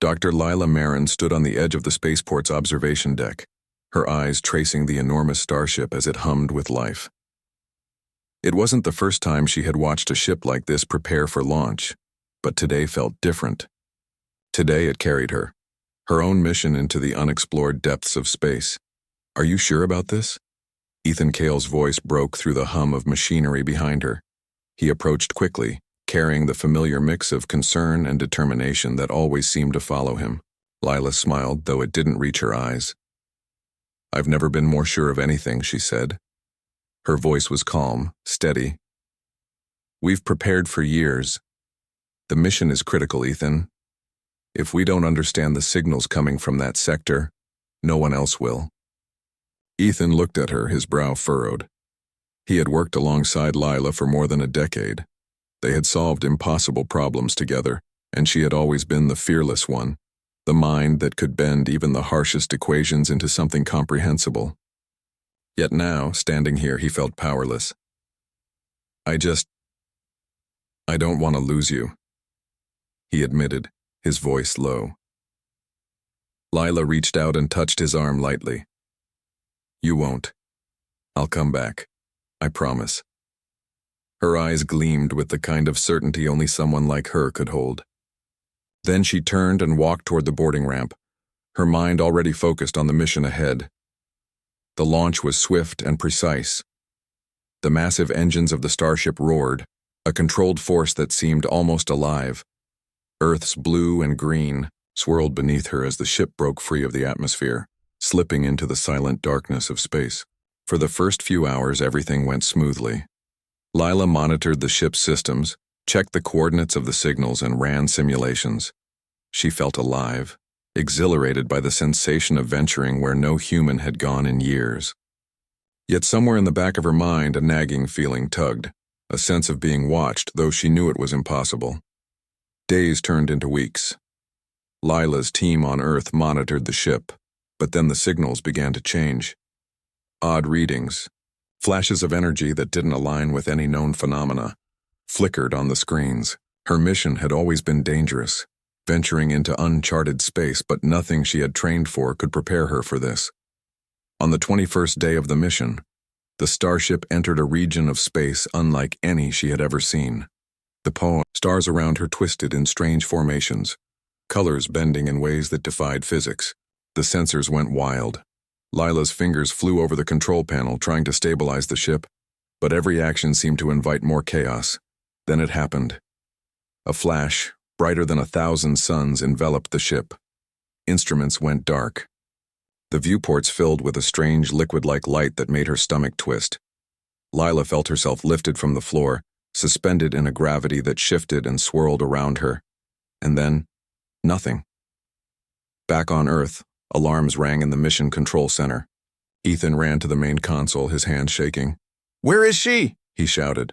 Dr. Lila Marin stood on the edge of the spaceport's observation deck, her eyes tracing the enormous starship as it hummed with life. It wasn't the first time she had watched a ship like this prepare for launch, but today felt different. Today it carried her own mission into the unexplored depths of space. "Are you sure about this?" Ethan Cale's voice broke through the hum of machinery behind her. He approached quickly, carrying the familiar mix of concern and determination that always seemed to follow him. Lila smiled, though it didn't reach her eyes. "I've never been more sure of anything," she said. Her voice was calm, steady. "We've prepared for years. The mission is critical, Ethan. If we don't understand the signals coming from that sector, no one else will." Ethan looked at her, his brow furrowed. He had worked alongside Lila for more than a decade. They had solved impossible problems together, and she had always been the fearless one, the mind that could bend even the harshest equations into something comprehensible. Yet now, standing here, he felt powerless. I don't want to lose you," he admitted, his voice low. Lila reached out and touched his arm lightly. "You won't. I'll come back. I promise." Her eyes gleamed with the kind of certainty only someone like her could hold. Then she turned and walked toward the boarding ramp, her mind already focused on the mission ahead. The launch was swift and precise. The massive engines of the starship roared, a controlled force that seemed almost alive. Earth's blue and green swirled beneath her as the ship broke free of the atmosphere, slipping into the silent darkness of space. For the first few hours, everything went smoothly. Lila monitored the ship's systems, checked the coordinates of the signals, and ran simulations. She felt alive, exhilarated by the sensation of venturing where no human had gone in years. Yet somewhere in the back of her mind, a nagging feeling tugged, a sense of being watched, though she knew it was impossible. Days turned into weeks. Lila's team on Earth monitored the ship, but then the signals began to change. Odd readings, flashes of energy that didn't align with any known phenomena, flickered on the screens. Her mission had always been dangerous, venturing into uncharted space, but nothing she had trained for could prepare her for this. On the 21st day of the mission, the starship entered a region of space unlike any she had ever seen. The stars around her twisted in strange formations, colors bending in ways that defied physics. The sensors went wild. Lila's fingers flew over the control panel, trying to stabilize the ship, but every action seemed to invite more chaos. Then it happened. A flash, brighter than 1,000 suns, enveloped the ship. Instruments went dark. The viewports filled with a strange liquid-like light that made her stomach twist. Lila felt herself lifted from the floor, suspended in a gravity that shifted and swirled around her. And then, nothing. Back on Earth, alarms rang in the mission control center. Ethan ran to the main console, his hands shaking. "Where is she?" he shouted.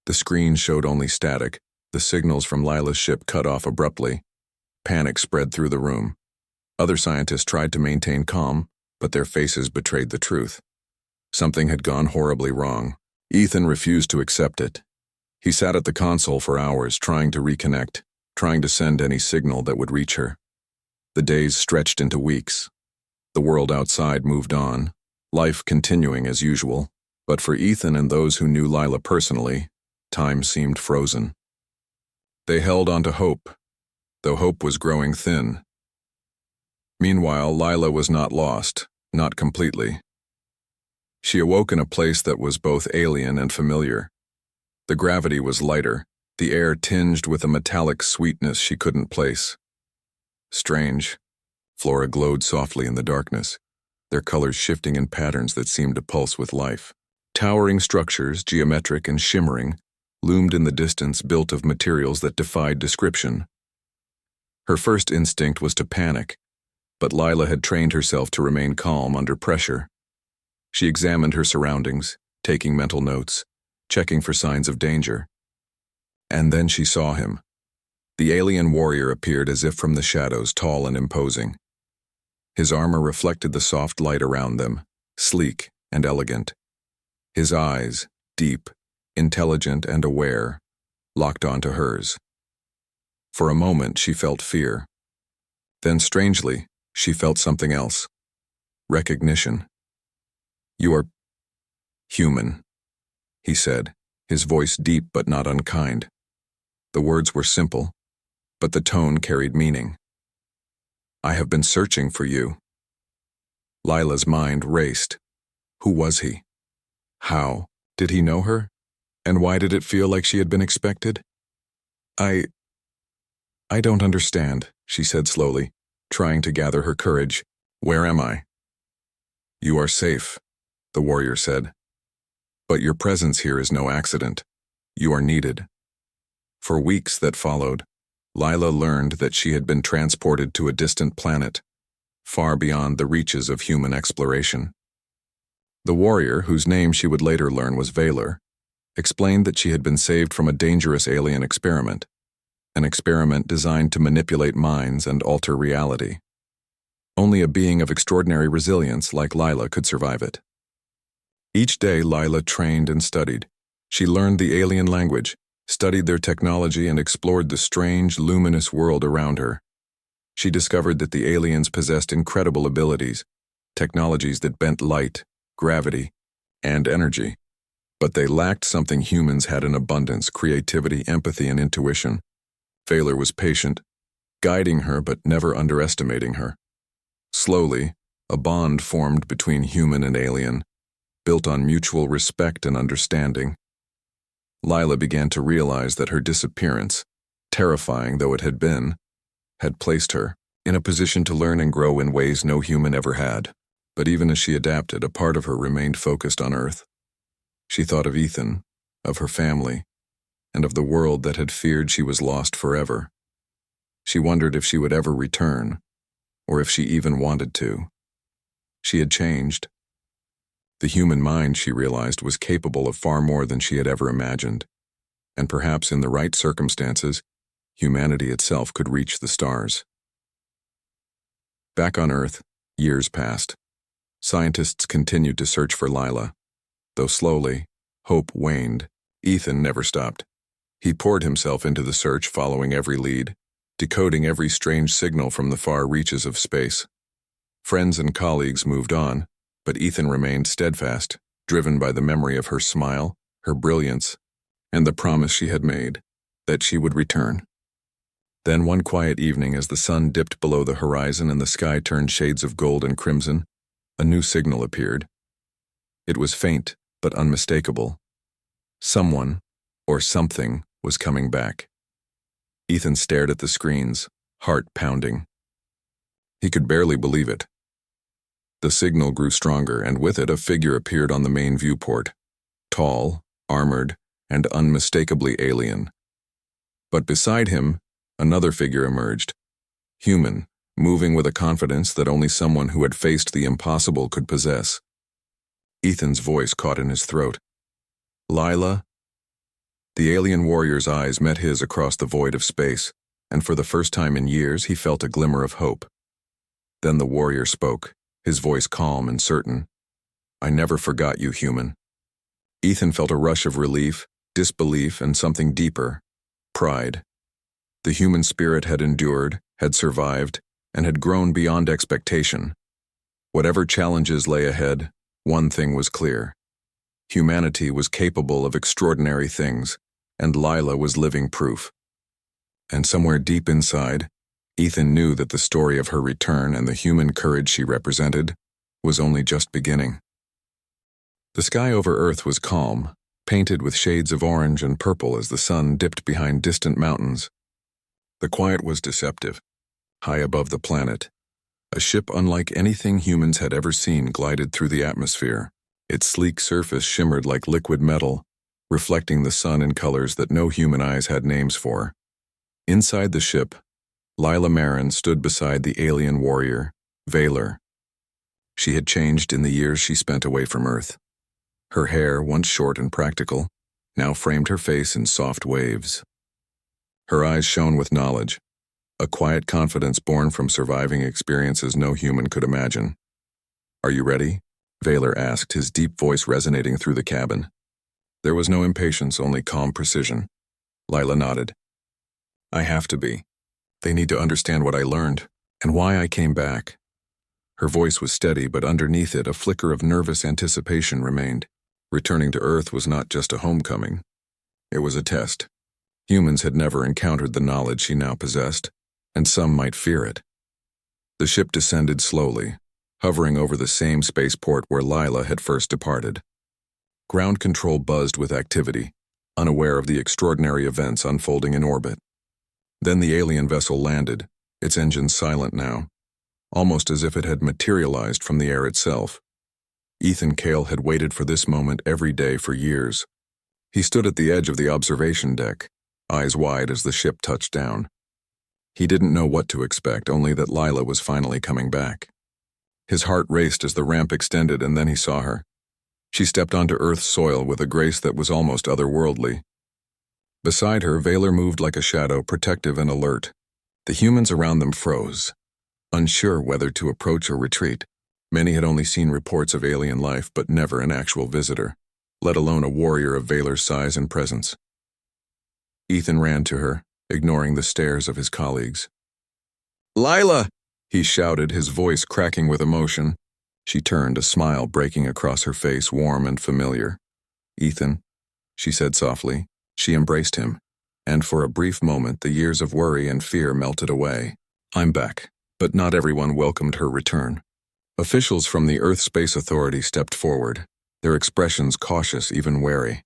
The screen showed only static, the signals from Lila's ship cut off abruptly. Panic spread through the room. Other scientists tried to maintain calm, but their faces betrayed the truth. Something had gone horribly wrong. Ethan refused to accept it. He sat at the console for hours, trying to reconnect, trying to send any signal that would reach her. The days stretched into weeks. The world outside moved on, life continuing as usual, but for Ethan and those who knew Lila personally, time seemed frozen. They held on to hope, though hope was growing thin. Meanwhile, Lila was not lost, not completely. She awoke in a place that was both alien and familiar. The gravity was lighter, the air tinged with a metallic sweetness she couldn't place. Strange. Flora glowed softly in the darkness, their colors shifting in patterns that seemed to pulse with life. Towering structures, geometric and shimmering, loomed in the distance, built of materials that defied description. Her first instinct was to panic, but Lila had trained herself to remain calm under pressure. She examined her surroundings, taking mental notes, checking for signs of danger. And then she saw him. The alien warrior appeared as if from the shadows, tall and imposing. His armor reflected the soft light around them, sleek and elegant. His eyes, deep, intelligent and aware, locked onto hers. For a moment she felt fear. Then, strangely, she felt something else. Recognition. "You are human," he said, his voice deep but not unkind. The words were simple, but the tone carried meaning. "I have been searching for you." Lila's mind raced. Who was he? How? Did he know her? And why did it feel like she had been expected? I don't understand," she said slowly, trying to gather her courage. "Where am I?" "You are safe," the warrior said. "But your presence here is no accident. You are needed." For weeks that followed, Lila learned that she had been transported to a distant planet, far beyond the reaches of human exploration. The warrior, whose name she would later learn was Valor, explained that she had been saved from a dangerous alien experiment, an experiment designed to manipulate minds and alter reality. Only a being of extraordinary resilience like Lila could survive it. Each day Lila trained and studied. She learned the alien language, studied their technology, and explored the strange, luminous world around her. She discovered that the aliens possessed incredible abilities, technologies that bent light, gravity, and energy. But they lacked something humans had in abundance: creativity, empathy, and intuition. Valor was patient, guiding her but never underestimating her. Slowly, a bond formed between human and alien, built on mutual respect and understanding. Lila began to realize that her disappearance, terrifying though it had been, had placed her in a position to learn and grow in ways no human ever had. But even as she adapted, a part of her remained focused on Earth. She thought of Ethan, of her family, and of the world that had feared she was lost forever. She wondered if she would ever return, or if she even wanted to. She had changed. The human mind, she realized, was capable of far more than she had ever imagined, and perhaps in the right circumstances, humanity itself could reach the stars. Back on Earth, years passed. Scientists continued to search for Lila. Though slowly, hope waned. Ethan never stopped. He poured himself into the search, following every lead, decoding every strange signal from the far reaches of space. Friends and colleagues moved on, but Ethan remained steadfast, driven by the memory of her smile, her brilliance, and the promise she had made, that she would return. Then one quiet evening, as the sun dipped below the horizon and the sky turned shades of gold and crimson, a new signal appeared. It was faint, but unmistakable. Someone, or something, was coming back. Ethan stared at the screens, heart pounding. He could barely believe it. The signal grew stronger, and with it a figure appeared on the main viewport, tall, armored, and unmistakably alien. But beside him, another figure emerged, human, moving with a confidence that only someone who had faced the impossible could possess. Ethan's voice caught in his throat. "Lila?" The alien warrior's eyes met his across the void of space, and for the first time in years he felt a glimmer of hope. Then the warrior spoke, his voice calm and certain. "I never forgot you, human." Ethan felt a rush of relief, disbelief, and something deeper: pride. The human spirit had endured, had survived, and had grown beyond expectation. Whatever challenges lay ahead, one thing was clear: humanity was capable of extraordinary things, and Lila was living proof. And somewhere deep inside, Ethan knew that the story of her return and the human courage she represented was only just beginning. The sky over Earth was calm, painted with shades of orange and purple as the sun dipped behind distant mountains. The quiet was deceptive. High above the planet, a ship unlike anything humans had ever seen glided through the atmosphere. Its sleek surface shimmered like liquid metal, reflecting the sun in colors that no human eyes had names for. Inside the ship, Lila Marin stood beside the alien warrior, Valor. She had changed in the years she spent away from Earth. Her hair, once short and practical, now framed her face in soft waves. Her eyes shone with knowledge, a quiet confidence born from surviving experiences no human could imagine. "Are you ready?" Valor asked, his deep voice resonating through the cabin. There was no impatience, only calm precision. Lila nodded. "I have to be. They need to understand what I learned. And why I came back. Her voice was steady, but underneath it a flicker of nervous anticipation remained. Returning to Earth was not just a homecoming. It was a test. Humans had never encountered the knowledge she now possessed, and some might fear it. The ship descended slowly, hovering over the same spaceport where Lila had first departed. Ground control buzzed with activity, unaware of the extraordinary events unfolding in orbit. Then the alien vessel landed, its engines silent now, almost as if it had materialized from the air itself. Ethan Cale had waited for this moment every day for years. He stood at the edge of the observation deck, eyes wide as the ship touched down. He didn't know what to expect, only that Lila was finally coming back. His heart raced as the ramp extended, and then he saw her. She stepped onto Earth's soil with a grace that was almost otherworldly. Beside her, Vaylor moved like a shadow, protective and alert. The humans around them froze, unsure whether to approach or retreat. Many had only seen reports of alien life, but never an actual visitor, let alone a warrior of Vaylor's size and presence. Ethan ran to her, ignoring the stares of his colleagues. "Lila!" he shouted, his voice cracking with emotion. She turned, a smile breaking across her face, warm and familiar. "Ethan," she said softly. She embraced him, and for a brief moment the years of worry and fear melted away. "I'm back." But not everyone welcomed her return. Officials from the Earth Space Authority stepped forward, their expressions cautious, even wary.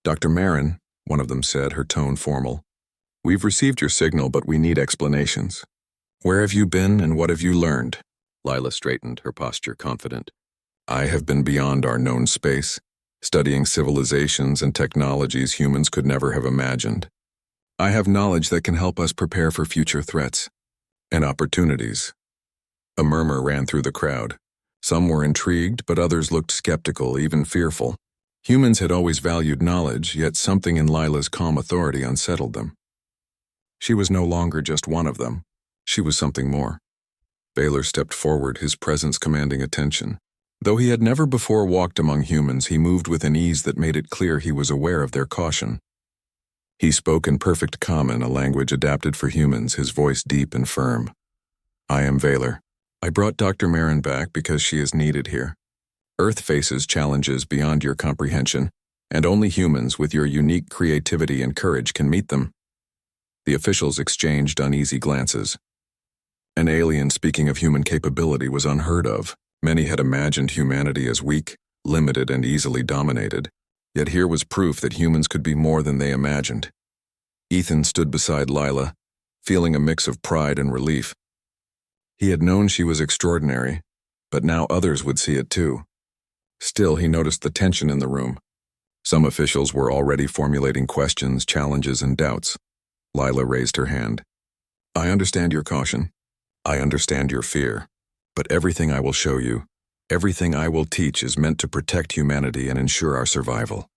"Dr. Marin," one of them said, her tone formal, "we've received your signal, but we need explanations. Where have you been and what have you learned?" Lila straightened, her posture confident. "I have been beyond our known space, studying civilizations and technologies humans could never have imagined. I have knowledge that can help us prepare for future threats and opportunities." A murmur ran through the crowd. Some were intrigued, but others looked skeptical, even fearful. Humans had always valued knowledge, yet something in Lila's calm authority unsettled them. She was no longer just one of them. She was something more. Vaylor stepped forward, his presence commanding attention. Though he had never before walked among humans, he moved with an ease that made it clear he was aware of their caution. He spoke in perfect common, a language adapted for humans, his voice deep and firm. "I am Vaylor. I brought Dr. Marin back because she is needed here. Earth faces challenges beyond your comprehension, and only humans with your unique creativity and courage can meet them." The officials exchanged uneasy glances. An alien speaking of human capability was unheard of. Many had imagined humanity as weak, limited, and easily dominated. Yet here was proof that humans could be more than they imagined. Ethan stood beside Lila, feeling a mix of pride and relief. He had known she was extraordinary, but now others would see it too. Still, he noticed the tension in the room. Some officials were already formulating questions, challenges, and doubts. Lila raised her hand. "I understand your caution. I understand your fear. But everything I will show you, everything I will teach is meant to protect humanity and ensure our survival."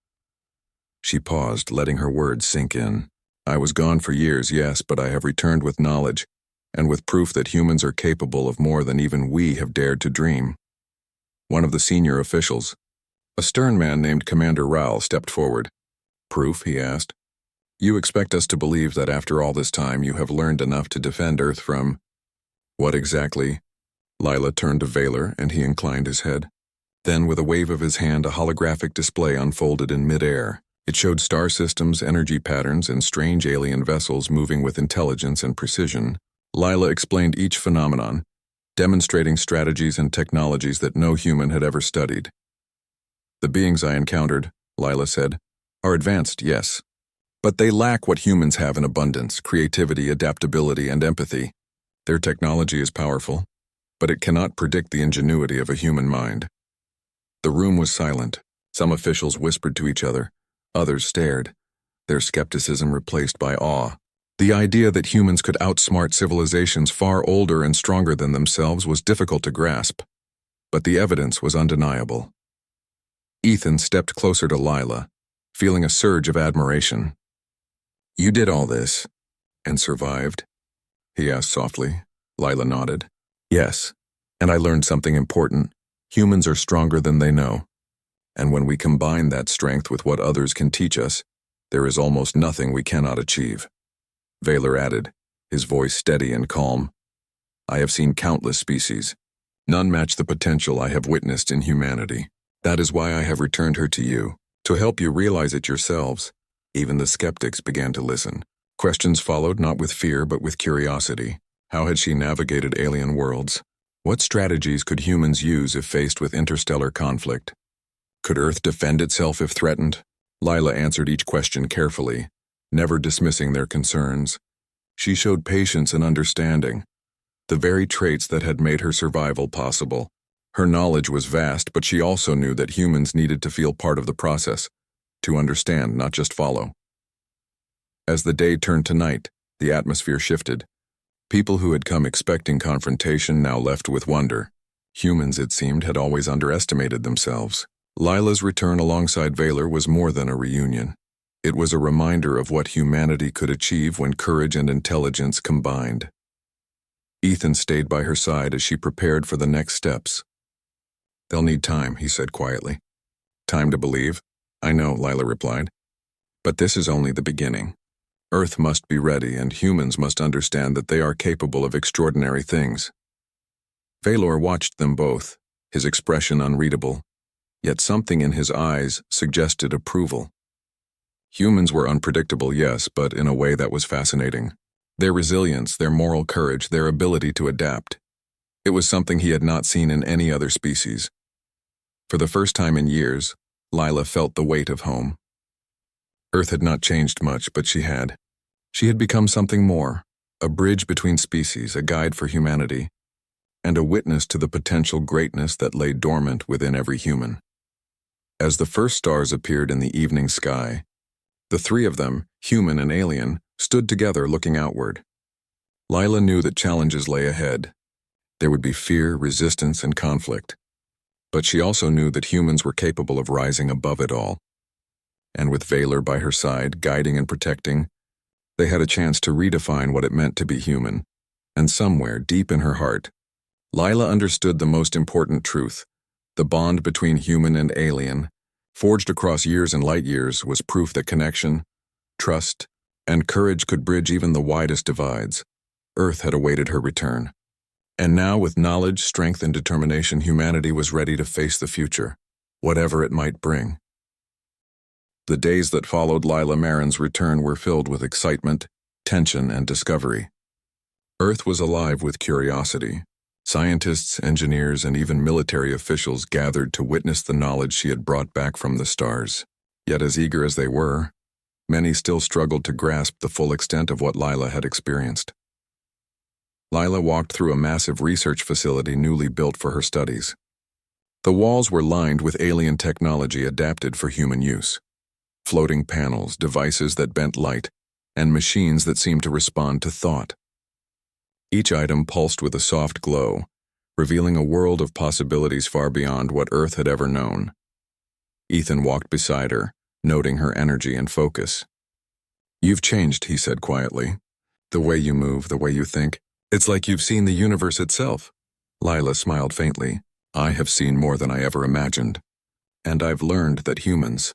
She paused, letting her words sink in. "I was gone for years, yes, but I have returned with knowledge, and with proof that humans are capable of more than even we have dared to dream." One of the senior officials, a stern man named Commander Raul, stepped forward. "Proof?" he asked. "You expect us to believe that after all this time you have learned enough to defend Earth from—" "What exactly?" Lila turned to Vaylor, and he inclined his head. Then, with a wave of his hand, a holographic display unfolded in mid-air. It showed star systems, energy patterns, and strange alien vessels moving with intelligence and precision. Lila explained each phenomenon, demonstrating strategies and technologies that no human had ever studied. "The beings I encountered," Lila said, "are advanced, yes. But they lack what humans have in abundance: creativity, adaptability, and empathy. Their technology is powerful, but it cannot predict the ingenuity of a human mind." The room was silent. Some officials whispered to each other. Others stared, their skepticism replaced by awe. The idea that humans could outsmart civilizations far older and stronger than themselves was difficult to grasp, but the evidence was undeniable. Ethan stepped closer to Lila, feeling a surge of admiration. "You did all this, and survived?" he asked softly. Lila nodded. "Yes, and I learned something important. Humans are stronger than they know. And when we combine that strength with what others can teach us, there is almost nothing we cannot achieve." Vaylor added, his voice steady and calm. I have seen countless species. None match the potential I have witnessed in humanity. That is why I have returned her to you, to help you realize it yourselves." Even the skeptics began to listen. Questions followed, not with fear but with curiosity. How had she navigated alien worlds? What strategies could humans use if faced with interstellar conflict? Could Earth defend itself if threatened? Lila answered each question carefully, never dismissing their concerns. She showed patience and understanding, the very traits that had made her survival possible. Her knowledge was vast, but she also knew that humans needed to feel part of the process, to understand, not just follow. As the day turned to night, the atmosphere shifted. People who had come expecting confrontation now left with wonder. Humans, it seemed, had always underestimated themselves. Lila's return alongside Valor was more than a reunion. It was a reminder of what humanity could achieve when courage and intelligence combined. Ethan stayed by her side as she prepared for the next steps. "They'll need time," he said quietly. "Time to believe?" "I know," Lila replied. "But this is only the beginning. Earth must be ready, and humans must understand that they are capable of extraordinary things." Valor watched them both, his expression unreadable, yet something in his eyes suggested approval. Humans were unpredictable, yes, but in a way that was fascinating. Their resilience, their moral courage, their ability to adapt. It was something he had not seen in any other species. For the first time in years, Lila felt the weight of home. Earth had not changed much, but she had. She had become something more, a bridge between species, a guide for humanity, and a witness to the potential greatness that lay dormant within every human. As the first stars appeared in the evening sky, the three of them, human and alien, stood together looking outward. Lila knew that challenges lay ahead. There would be fear, resistance, and conflict. But she also knew that humans were capable of rising above it all. And with Valor by her side, guiding and protecting, they had a chance to redefine what it meant to be human. And somewhere, deep in her heart, Lila understood the most important truth. The bond between human and alien, forged across years and light years, was proof that connection, trust, and courage could bridge even the widest divides. Earth had awaited her return. And now, with knowledge, strength, and determination, humanity was ready to face the future, whatever it might bring. The days that followed Lila Marin's return were filled with excitement, tension, and discovery. Earth was alive with curiosity. Scientists, engineers, and even military officials gathered to witness the knowledge she had brought back from the stars. Yet as eager as they were, many still struggled to grasp the full extent of what Lila had experienced. Lila walked through a massive research facility newly built for her studies. The walls were lined with alien technology adapted for human use. Floating panels, devices that bent light, and machines that seemed to respond to thought. Each item pulsed with a soft glow, revealing a world of possibilities far beyond what Earth had ever known. Ethan walked beside her, noting her energy and focus. "You've changed," he said quietly. "The way you move, the way you think. It's like you've seen the universe itself." Lila smiled faintly. "I have seen more than I ever imagined. And I've learned that humans,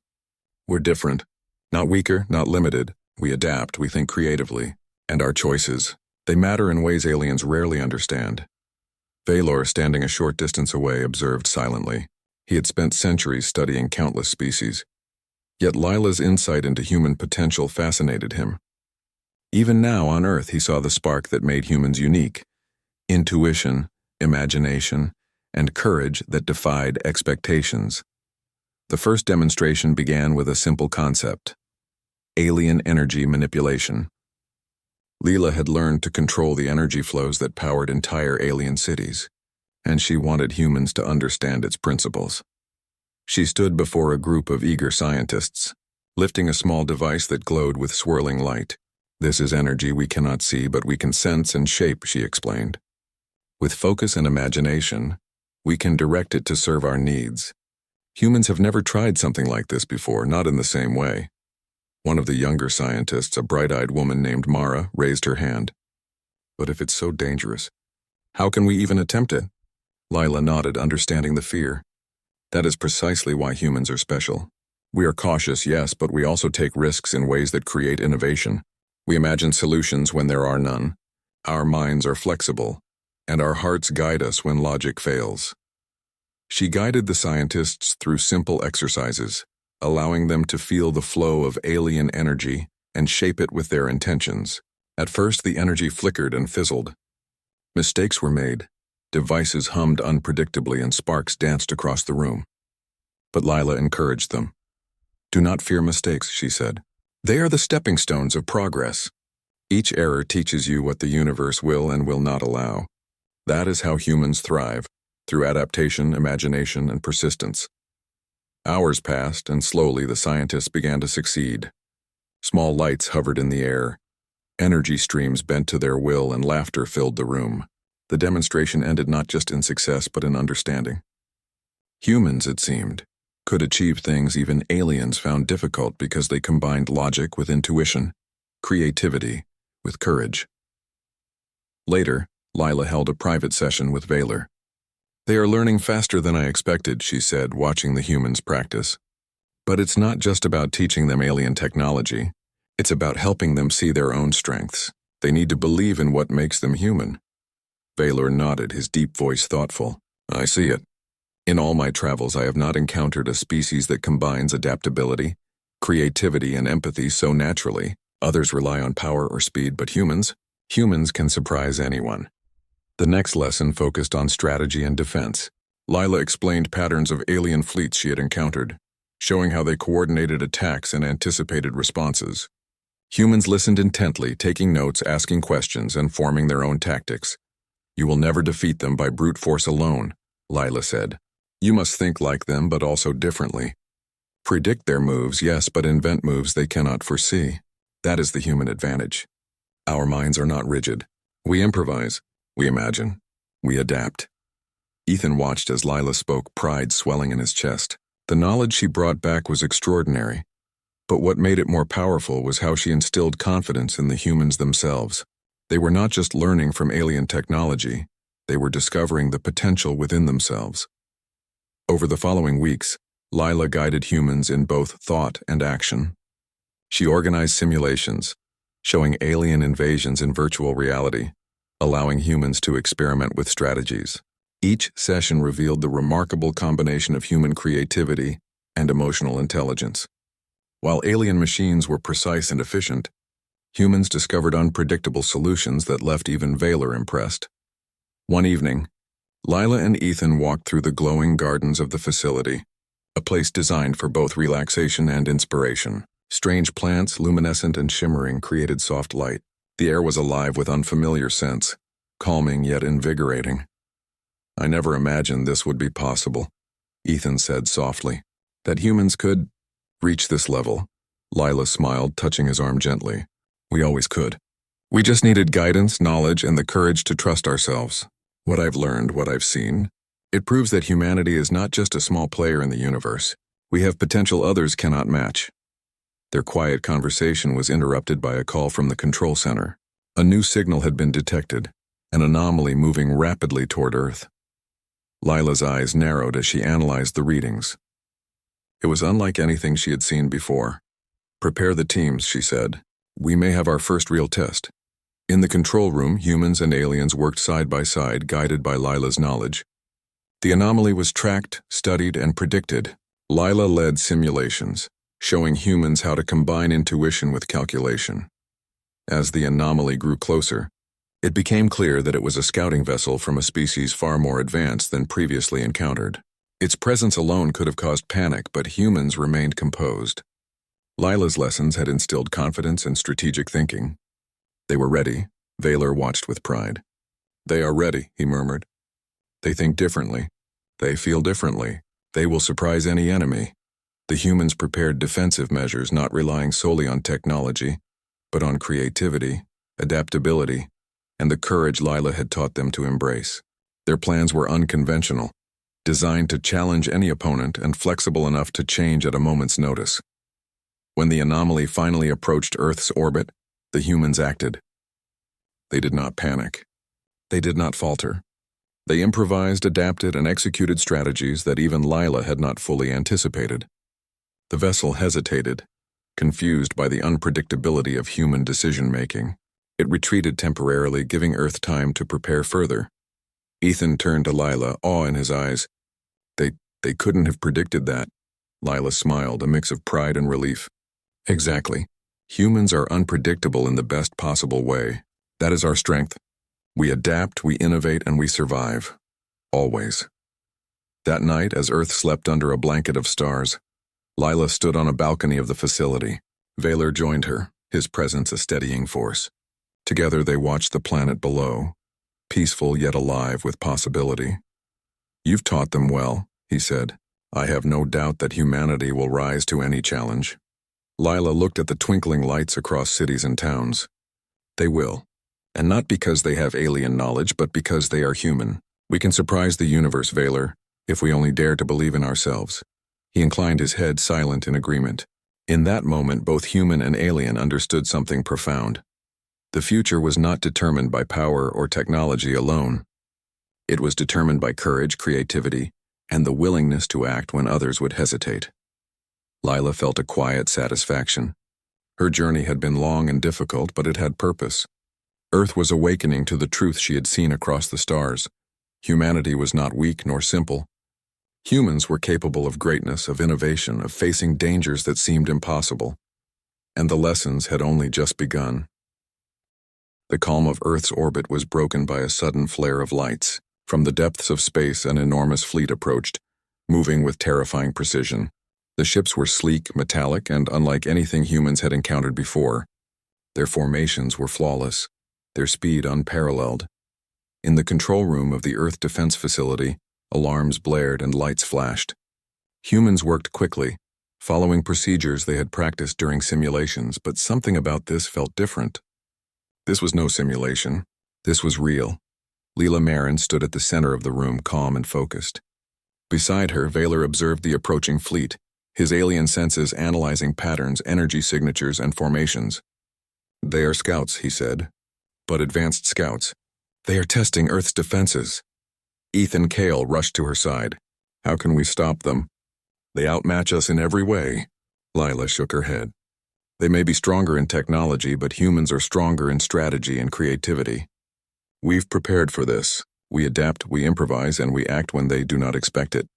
we're different. Not weaker, not limited. We adapt, we think creatively. And our choices, they matter in ways aliens rarely understand." Valor, standing a short distance away, observed silently. He had spent centuries studying countless species. Yet Lila's insight into human potential fascinated him. Even now on Earth, he saw the spark that made humans unique. Intuition, imagination, and courage that defied expectations. The first demonstration began with a simple concept: alien energy manipulation. Lila had learned to control the energy flows that powered entire alien cities, and she wanted humans to understand its principles. She stood before a group of eager scientists, lifting a small device that glowed with swirling light. "This is energy we cannot see, but we can sense and shape," she explained. "With focus and imagination, we can direct it to serve our needs. Humans have never tried something like this before, not in the same way." One of the younger scientists, a bright-eyed woman named Mara, raised her hand. "But if it's so dangerous, how can we even attempt it?" Lila nodded, understanding the fear. "That is precisely why humans are special. We are cautious, yes, but we also take risks in ways that create innovation. We imagine solutions when there are none. Our minds are flexible, and our hearts guide us when logic fails. She guided the scientists through simple exercises, allowing them to feel the flow of alien energy and shape it with their intentions. At first, the energy flickered and fizzled. Mistakes were made, devices hummed unpredictably, and sparks danced across the room. But Lila encouraged them. "Do not fear mistakes," she said. "They are the stepping stones of progress. Each error teaches you what the universe will and will not allow. That is how humans thrive, through adaptation, imagination, and persistence." Hours passed, and slowly the scientists began to succeed. Small lights hovered in the air. Energy streams bent to their will, and laughter filled the room. The demonstration ended not just in success, but in understanding. Humans, it seemed, could achieve things even aliens found difficult because they combined logic with intuition, creativity with courage. Later, Lila held a private session with Valor. "They are learning faster than I expected," she said, watching the humans practice. "But it's not just about teaching them alien technology. It's about helping them see their own strengths. They need to believe in what makes them human." Valor nodded, his deep voice thoughtful. "I see it. In all my travels, I have not encountered a species that combines adaptability, creativity, and empathy so naturally. Others rely on power or speed, but humans can surprise anyone." The next lesson focused on strategy and defense. Lila explained patterns of alien fleets she had encountered, showing how they coordinated attacks and anticipated responses. Humans listened intently, taking notes, asking questions, and forming their own tactics. "You will never defeat them by brute force alone," Lila said. "You must think like them, but also differently. Predict their moves, yes, but invent moves they cannot foresee. That is the human advantage. Our minds are not rigid. We improvise, we imagine, we adapt." Ethan watched as Lila spoke, pride swelling in his chest. The knowledge she brought back was extraordinary, but what made it more powerful was how she instilled confidence in the humans themselves. They were not just learning from alien technology, they were discovering the potential within themselves. Over the following weeks, Lila guided humans in both thought and action. She organized simulations, showing alien invasions in virtual reality, allowing humans to experiment with strategies. Each session revealed the remarkable combination of human creativity and emotional intelligence. While alien machines were precise and efficient, humans discovered unpredictable solutions that left even Valor impressed. One evening, Lila and Ethan walked through the glowing gardens of the facility, a place designed for both relaxation and inspiration. Strange plants, luminescent and shimmering, created soft light. The air was alive with unfamiliar scents, calming yet invigorating. "I never imagined this would be possible," Ethan said softly. "That humans could reach this level." Lila smiled, touching his arm gently. "We always could. We just needed guidance, knowledge, and the courage to trust ourselves. What I've learned, what I've seen, it proves that humanity is not just a small player in the universe. We have potential others cannot match." Their quiet conversation was interrupted by a call from the control center. A new signal had been detected, an anomaly moving rapidly toward Earth. Lila's eyes narrowed as she analyzed the readings. It was unlike anything she had seen before. "Prepare the teams," she said. "We may have our first real test." In the control room, humans and aliens worked side by side, guided by Lila's knowledge. The anomaly was tracked, studied, and predicted. Lila led simulations, showing humans how to combine intuition with calculation. As the anomaly grew closer, it became clear that it was a scouting vessel from a species far more advanced than previously encountered. Its presence alone could have caused panic, but humans remained composed. Lila's lessons had instilled confidence and strategic thinking. They were ready. Valor watched with pride. "They are ready," he murmured. "They think differently. They feel differently. They will surprise any enemy." The humans prepared defensive measures, not relying solely on technology, but on creativity, adaptability, and the courage Lila had taught them to embrace. Their plans were unconventional, designed to challenge any opponent and flexible enough to change at a moment's notice. When the anomaly finally approached Earth's orbit, the humans acted. They did not panic. They did not falter. They improvised, adapted, and executed strategies that even Lila had not fully anticipated. The vessel hesitated, confused by the unpredictability of human decision-making. It retreated temporarily, giving Earth time to prepare further. Ethan turned to Lila, awe in his eyes. They couldn't have predicted that. Lila smiled, a mix of pride and relief. Exactly. Humans are unpredictable in the best possible way. That is our strength. We adapt, we innovate, and we survive. Always. That night, as Earth slept under a blanket of stars, Lila stood on a balcony of the facility. Vaylor joined her, his presence a steadying force. Together they watched the planet below, peaceful yet alive with possibility. "You've taught them well," he said. "I have no doubt that humanity will rise to any challenge." Lila looked at the twinkling lights across cities and towns. "They will. And not because they have alien knowledge, but because they are human. We can surprise the universe, Vaylor, if we only dare to believe in ourselves." He inclined his head, silent in agreement. In that moment, both human and alien understood something profound. The future was not determined by power or technology alone. It was determined by courage, creativity, and the willingness to act when others would hesitate. Lila felt a quiet satisfaction. Her journey had been long and difficult, but it had purpose. Earth was awakening to the truth she had seen across the stars. Humanity was not weak nor simple. Humans were capable of greatness, of innovation, of facing dangers that seemed impossible. And the lessons had only just begun. The calm of Earth's orbit was broken by a sudden flare of lights. From the depths of space, an enormous fleet approached, moving with terrifying precision. The ships were sleek, metallic, and unlike anything humans had encountered before. Their formations were flawless, their speed unparalleled. In the control room of the Earth Defense Facility, alarms blared and lights flashed. Humans worked quickly, following procedures they had practiced during simulations, but something about this felt different. This was no simulation. This was real. Leela Marin stood at the center of the room, calm and focused. Beside her, Vaylor observed the approaching fleet, his alien senses analyzing patterns, energy signatures, and formations. "They are scouts," he said. "But advanced scouts. They are testing Earth's defenses." Ethan Cale rushed to her side. "How can we stop them?" "They outmatch us in every way." Lila shook her head. "They may be stronger in technology, but humans are stronger in strategy and creativity. We've prepared for this. We adapt, we improvise, and we act when they do not expect it."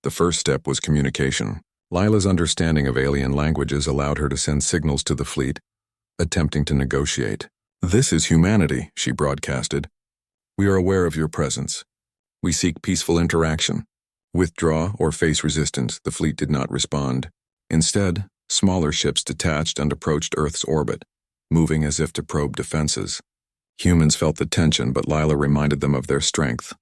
The first step was communication. Lila's understanding of alien languages allowed her to send signals to the fleet, attempting to negotiate. "This is humanity," she broadcasted. "We are aware of your presence. We seek peaceful interaction. Withdraw or face resistance." The fleet did not respond. Instead, smaller ships detached and approached Earth's orbit, moving as if to probe defenses. Humans felt the tension, but Lila reminded them of their strength.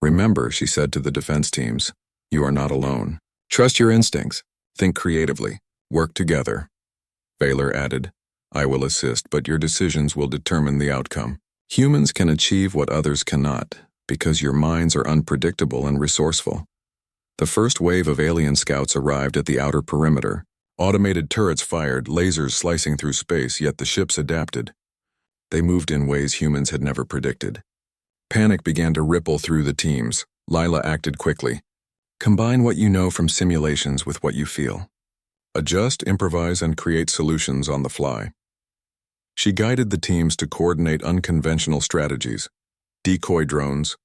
"Remember," she said to the defense teams, "you are not alone. Trust your instincts. Think creatively. Work together." Vaylor added, "I will assist, but your decisions will determine the outcome. Humans can achieve what others cannot, because your minds are unpredictable and resourceful." The first wave of alien scouts arrived at the outer perimeter. Automated turrets fired, lasers slicing through space, yet the ships adapted. They moved in ways humans had never predicted. Panic began to ripple through the teams. Lila acted quickly. "Combine what you know from simulations with what you feel. Adjust, improvise, and create solutions on the fly." She guided the teams to coordinate unconventional strategies, decoy drones,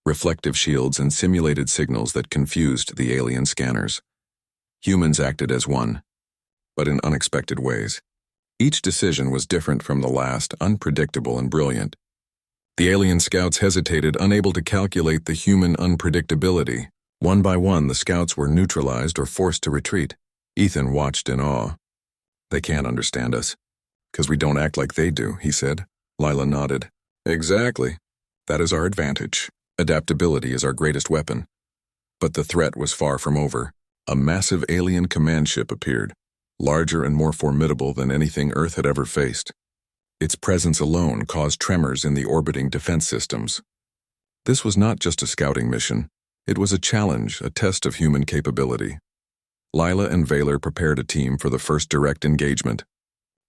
reflective shields, and simulated signals that confused the alien scanners. Humans acted as one, but in unexpected ways. Each decision was different from the last, unpredictable and brilliant. The alien scouts hesitated, unable to calculate the human unpredictability. One by one, the scouts were neutralized or forced to retreat. Ethan watched in awe. "They can't understand us, 'cause we don't act like they do," he said. Lila nodded. "Exactly. That is our advantage. Adaptability is our greatest weapon." But the threat was far from over. A massive alien command ship appeared, larger and more formidable than anything Earth had ever faced. Its presence alone caused tremors in the orbiting defense systems. This was not just a scouting mission. It was a challenge, a test of human capability. Lila and Vaylor prepared a team for the first direct engagement.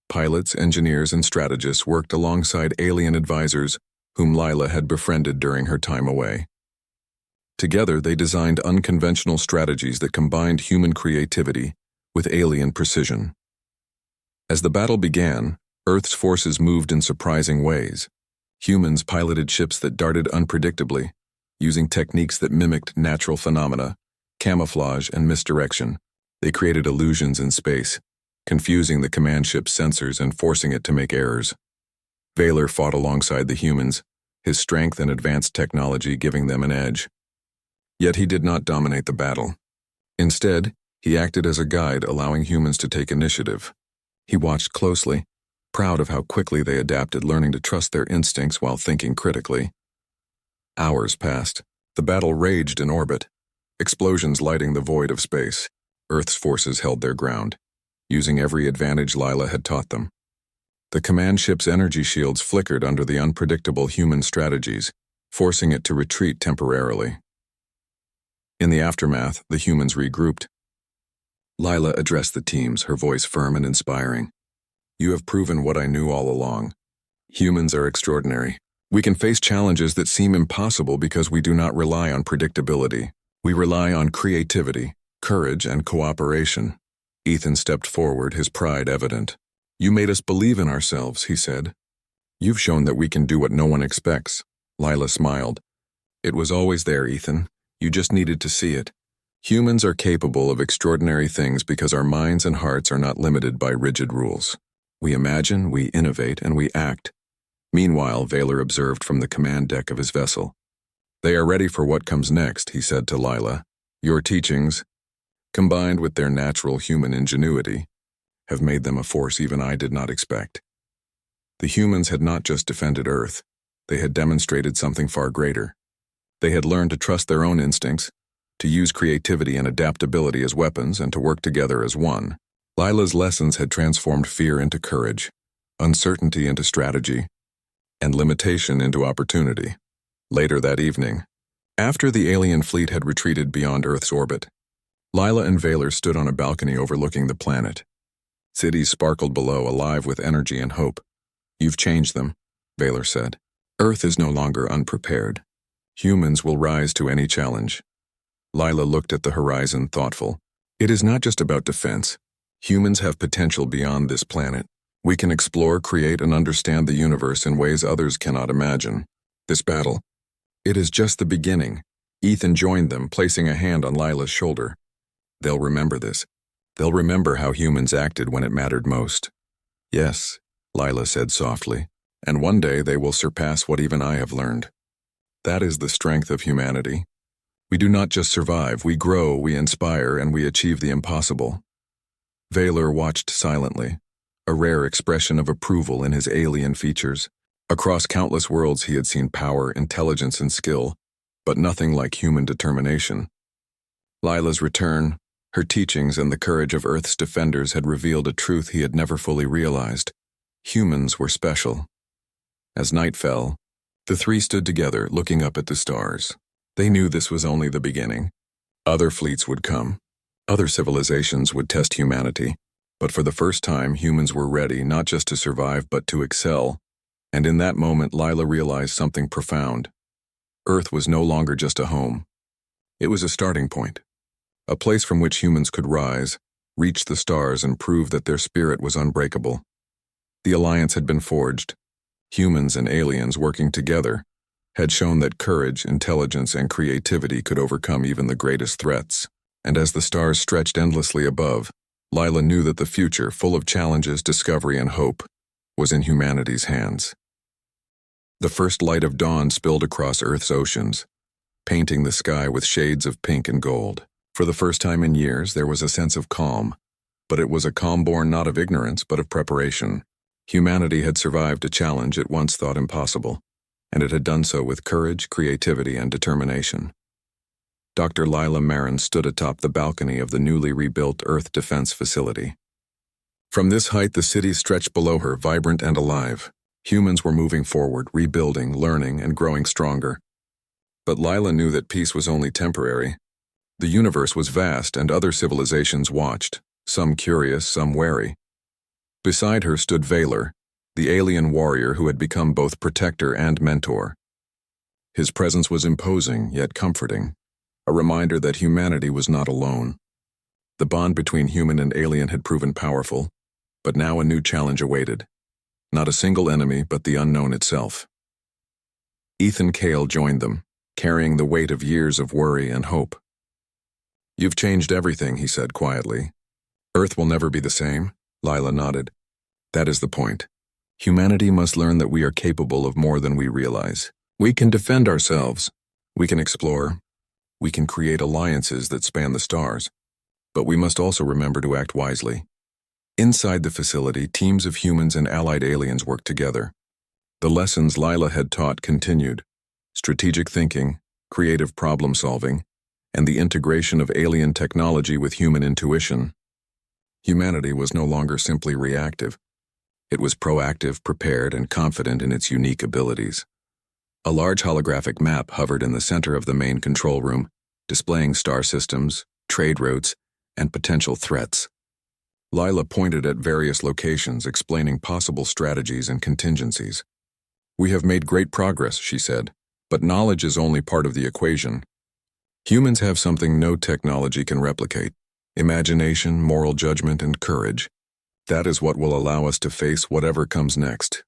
Pilots, engineers, and strategists worked alongside alien advisors whom Lila had befriended during her time away. Together, they designed unconventional strategies that combined human creativity with alien precision. As the battle began, Earth's forces moved in surprising ways. Humans piloted ships that darted unpredictably, Using techniques that mimicked natural phenomena, camouflage, and misdirection, they created illusions in space, confusing the command ship's sensors and forcing it to make errors. Valor fought alongside the humans, his strength and advanced technology giving them an edge. Yet he did not dominate the battle. Instead, he acted as a guide, allowing humans to take initiative. He watched closely, proud of how quickly they adapted, learning to trust their instincts while thinking critically. Hours passed. The battle raged in orbit, explosions lighting the void of space. Earth's forces held their ground, using every advantage Lila had taught them. The command ship's energy shields flickered under the unpredictable human strategies, forcing it to retreat temporarily. In the aftermath, the humans regrouped. Lila addressed the teams, her voice firm and inspiring. "You have proven what I knew all along. Humans are extraordinary. We can face challenges that seem impossible because we do not rely on predictability. We rely on creativity, courage, and cooperation." Ethan stepped forward, his pride evident. "You made us believe in ourselves," he said. "You've shown that we can do what no one expects." Lila smiled. "It was always there, Ethan. You just needed to see it. Humans are capable of extraordinary things because our minds and hearts are not limited by rigid rules. We imagine, we innovate, and we act." Meanwhile, Valor observed from the command deck of his vessel. "They are ready for what comes next," he said to Lila. "Your teachings, combined with their natural human ingenuity, have made them a force even I did not expect." The humans had not just defended Earth, they had demonstrated something far greater. They had learned to trust their own instincts, to use creativity and adaptability as weapons, and to work together as one. Lila's lessons had transformed fear into courage, uncertainty into strategy, and limitation into opportunity. Later that evening, after the alien fleet had retreated beyond Earth's orbit, Lila and Valor stood on a balcony overlooking the planet. Cities sparkled below, alive with energy and hope. "You've changed them," Valor said. "Earth is no longer unprepared. Humans will rise to any challenge." Lila looked at the horizon, thoughtful. "It is not just about defense. Humans have potential beyond this planet. We can explore, create, and understand the universe in ways others cannot imagine. This battle, it is just the beginning." Ethan joined them, placing a hand on Lila's shoulder. "They'll remember this. They'll remember how humans acted when it mattered most." "Yes," Lila said softly, "and one day they will surpass what even I have learned." That is the strength of humanity. We do not just survive, we grow, we inspire, and we achieve the impossible. Valor watched silently, a rare expression of approval in his alien features. Across countless worlds he had seen power, intelligence, and skill, but nothing like human determination. Lila's return, her teachings, and the courage of Earth's defenders had revealed a truth he had never fully realized. Humans were special. As night fell, the three stood together, looking up at the stars. They knew this was only the beginning. Other fleets would come. Other civilizations would test humanity. But for the first time, humans were ready not just to survive but to excel. And in that moment, Lila realized something profound. Earth was no longer just a home. It was a starting point. A place from which humans could rise, reach the stars, and prove that their spirit was unbreakable. The alliance had been forged. Humans and aliens working together had shown that courage, intelligence, and creativity could overcome even the greatest threats. And as the stars stretched endlessly above, Lila knew that the future, full of challenges, discovery, and hope, was in humanity's hands. The first light of dawn spilled across Earth's oceans, painting the sky with shades of pink and gold. For the first time in years, there was a sense of calm, but it was a calm born not of ignorance but of preparation. Humanity had survived a challenge it once thought impossible, and it had done so with courage, creativity, and determination. Dr. Lila Marin stood atop the balcony of the newly rebuilt Earth Defense Facility. From this height, the city stretched below her, vibrant and alive. Humans were moving forward, rebuilding, learning, and growing stronger. But Lila knew that peace was only temporary. The universe was vast, and other civilizations watched, some curious, some wary. Beside her stood Valor, the alien warrior who had become both protector and mentor. His presence was imposing, yet comforting, a reminder that humanity was not alone. The bond between human and alien had proven powerful, but now a new challenge awaited. Not a single enemy, but the unknown itself. Ethan Cale joined them, carrying the weight of years of worry and hope. "You've changed everything," he said quietly. "Earth will never be the same." Lila nodded. "That is the point. Humanity must learn that we are capable of more than we realize. We can defend ourselves. We can explore. We can create alliances that span the stars. But we must also remember to act wisely." Inside the facility, teams of humans and allied aliens worked together. The lessons Lila had taught continued: strategic thinking, creative problem-solving, and the integration of alien technology with human intuition. Humanity was no longer simply reactive. It was proactive, prepared, and confident in its unique abilities. A large holographic map hovered in the center of the main control room, displaying star systems, trade routes, and potential threats. Lila pointed at various locations, explaining possible strategies and contingencies. "We have made great progress," she said, "but knowledge is only part of the equation. Humans have something no technology can replicate: imagination, moral judgment, and courage. That is what will allow us to face whatever comes next."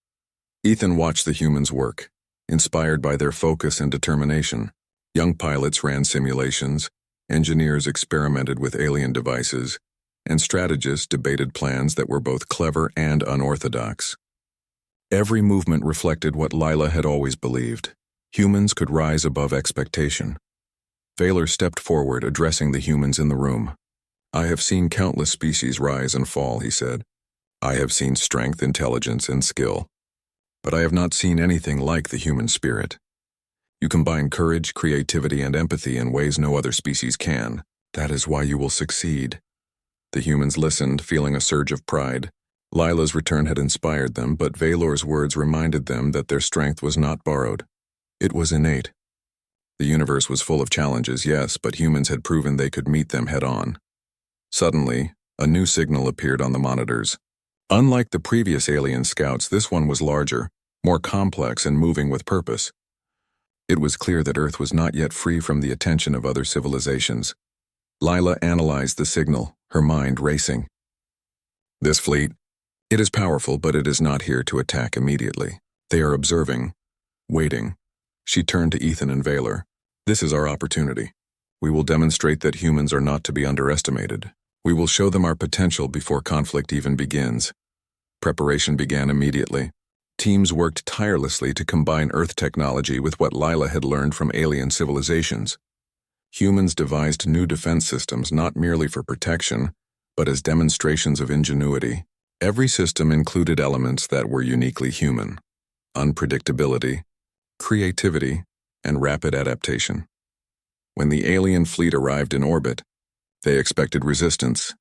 Ethan watched the humans work, inspired by their focus and determination. Young pilots ran simulations, engineers experimented with alien devices, and strategists debated plans that were both clever and unorthodox. Every movement reflected what Lila had always believed: humans could rise above expectation. Vaylor stepped forward, addressing the humans in the room. "I have seen countless species rise and fall," he said. "I have seen strength, intelligence, and skill. But I have not seen anything like the human spirit. You combine courage, creativity, and empathy in ways no other species can. That is why you will succeed." The humans listened, feeling a surge of pride. Lila's return had inspired them, but Vaylor's words reminded them that their strength was not borrowed. It was innate. The universe was full of challenges, yes, but humans had proven they could meet them head-on. Suddenly, a new signal appeared on the monitors. Unlike the previous alien scouts, this one was larger, more complex, and moving with purpose. It was clear that Earth was not yet free from the attention of other civilizations. Lila analyzed the signal, her mind racing. "This fleet, it is powerful, but it is not here to attack immediately. They are observing, waiting." She turned to Ethan and Vaylor. "This is our opportunity. We will demonstrate that humans are not to be underestimated. We will show them our potential before conflict even begins." Preparation began immediately. Teams worked tirelessly to combine Earth technology with what Lila had learned from alien civilizations. Humans devised new defense systems not merely for protection, but as demonstrations of ingenuity. Every system included elements that were uniquely human: unpredictability, creativity, and rapid adaptation. When the alien fleet arrived in orbit, they expected resistance,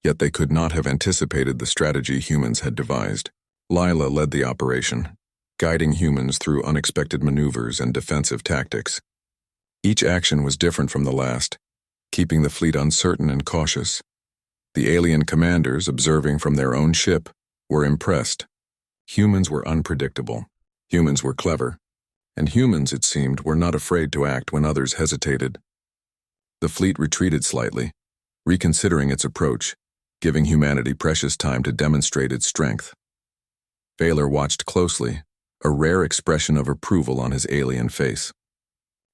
yet they could not have anticipated the strategy humans had devised. Lila led the operation, guiding humans through unexpected maneuvers and defensive tactics. Each action was different from the last, keeping the fleet uncertain and cautious. The alien commanders, observing from their own ship, were impressed. Humans were unpredictable. Humans were clever. And humans, it seemed, were not afraid to act when others hesitated. The fleet retreated slightly, reconsidering its approach, giving humanity precious time to demonstrate its strength. Vaylor watched closely, a rare expression of approval on his alien face.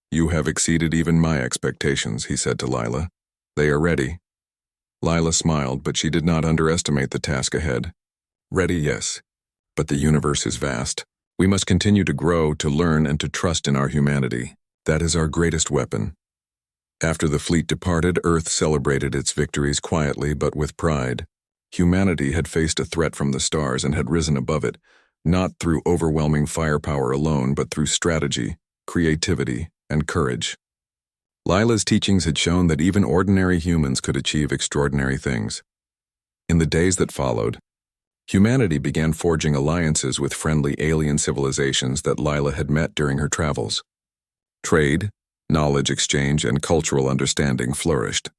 "You have exceeded even my expectations," he said to Lila. "They are ready." Lila smiled, but she did not underestimate the task ahead. "Ready, yes. But the universe is vast. We must continue to grow, to learn, and to trust in our humanity. That is our greatest weapon." After the fleet departed, Earth celebrated its victories quietly but with pride. Humanity had faced a threat from the stars and had risen above it, not through overwhelming firepower alone, but through strategy, creativity, and courage. Lila's teachings had shown that even ordinary humans could achieve extraordinary things. In the days that followed, humanity began forging alliances with friendly alien civilizations that Lila had met during her travels. Trade, knowledge exchange, and cultural understanding flourished.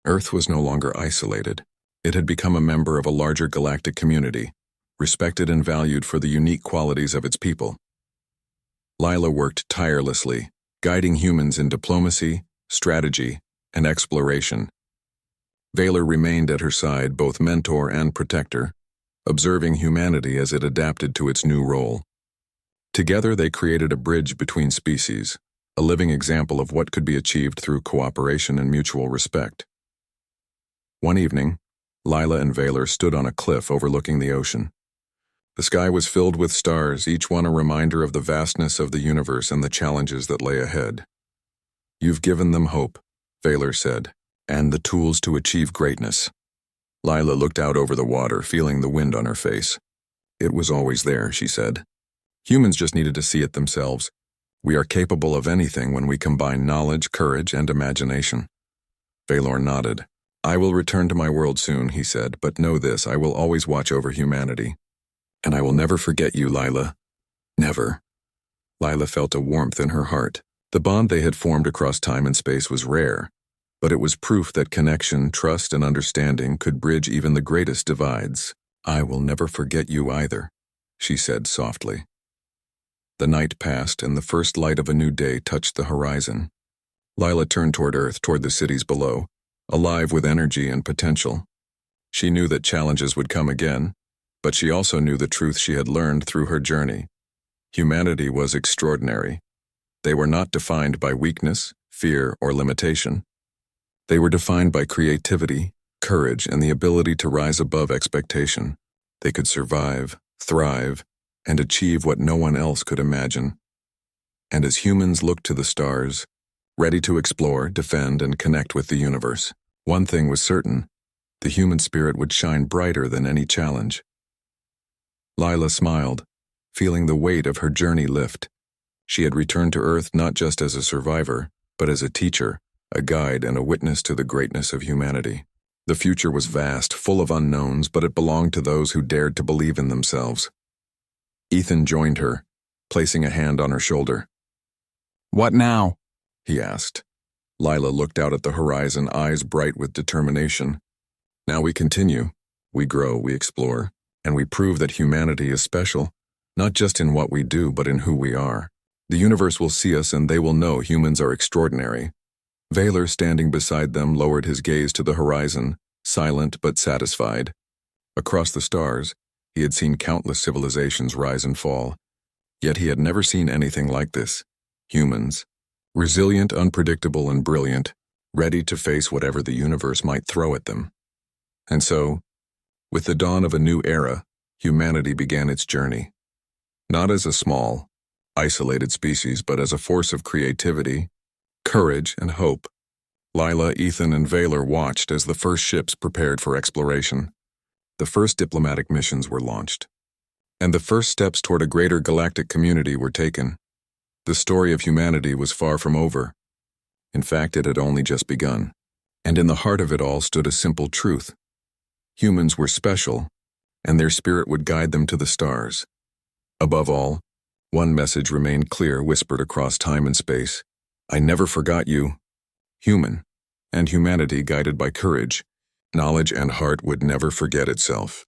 Earth was no longer isolated. It had become a member of a larger galactic community, respected and valued for the unique qualities of its people. Lila worked tirelessly, guiding humans in diplomacy, strategy, and exploration. Vaylor remained at her side, both mentor and protector, observing humanity as it adapted to its new role. Together they created a bridge between species, a living example of what could be achieved through cooperation and mutual respect. One evening, Lila and Vaylor stood on a cliff overlooking the ocean. The sky was filled with stars, each one a reminder of the vastness of the universe and the challenges that lay ahead. "You've given them hope," Vaylor said, "and the tools to achieve greatness." Lila looked out over the water, feeling the wind on her face. "It was always there," she said. "Humans just needed to see it themselves. We are capable of anything when we combine knowledge, courage, and imagination." Vaylor nodded. "I will return to my world soon," he said, "but know this, I will always watch over humanity. And I will never forget you, Lila. Never." Lila felt a warmth in her heart. The bond they had formed across time and space was rare, but it was proof that connection, trust, and understanding could bridge even the greatest divides. "I will never forget you either," she said softly. The night passed, and the first light of a new day touched the horizon. Lila turned toward Earth, toward the cities below, alive with energy and potential. She knew that challenges would come again, but she also knew the truth she had learned through her journey. Humanity was extraordinary. They were not defined by weakness, fear, or limitation. They were defined by creativity, courage, and the ability to rise above expectation. They could survive, thrive, and achieve what no one else could imagine. And as humans looked to the stars, ready to explore, defend, and connect with the universe, one thing was certain: the human spirit would shine brighter than any challenge. Lila smiled, feeling the weight of her journey lift. She had returned to Earth not just as a survivor, but as a teacher, a guide, and a witness to the greatness of humanity. The future was vast, full of unknowns, but it belonged to those who dared to believe in themselves. Ethan joined her, placing a hand on her shoulder. "What now?" he asked. Lila looked out at the horizon, eyes bright with determination. "Now we continue. We grow, we explore, and we prove that humanity is special, not just in what we do, but in who we are. The universe will see us and they will know humans are extraordinary." Vaylor, standing beside them, lowered his gaze to the horizon, silent but satisfied. Across the stars, he had seen countless civilizations rise and fall, yet he had never seen anything like this. Humans, resilient, unpredictable, and brilliant, ready to face whatever the universe might throw at them. And so, with the dawn of a new era, humanity began its journey. Not as a small, isolated species, but as a force of creativity, courage, and hope. Lila, Ethan, and Vaylor watched as the first ships prepared for exploration. The first diplomatic missions were launched, and the first steps toward a greater galactic community were taken. The story of humanity was far from over. In fact, it had only just begun. And in the heart of it all stood a simple truth. Humans were special, and their spirit would guide them to the stars. Above all, one message remained clear, whispered across time and space: "I never forgot you." Human, and humanity, guided by courage, knowledge, and heart, would never forget itself.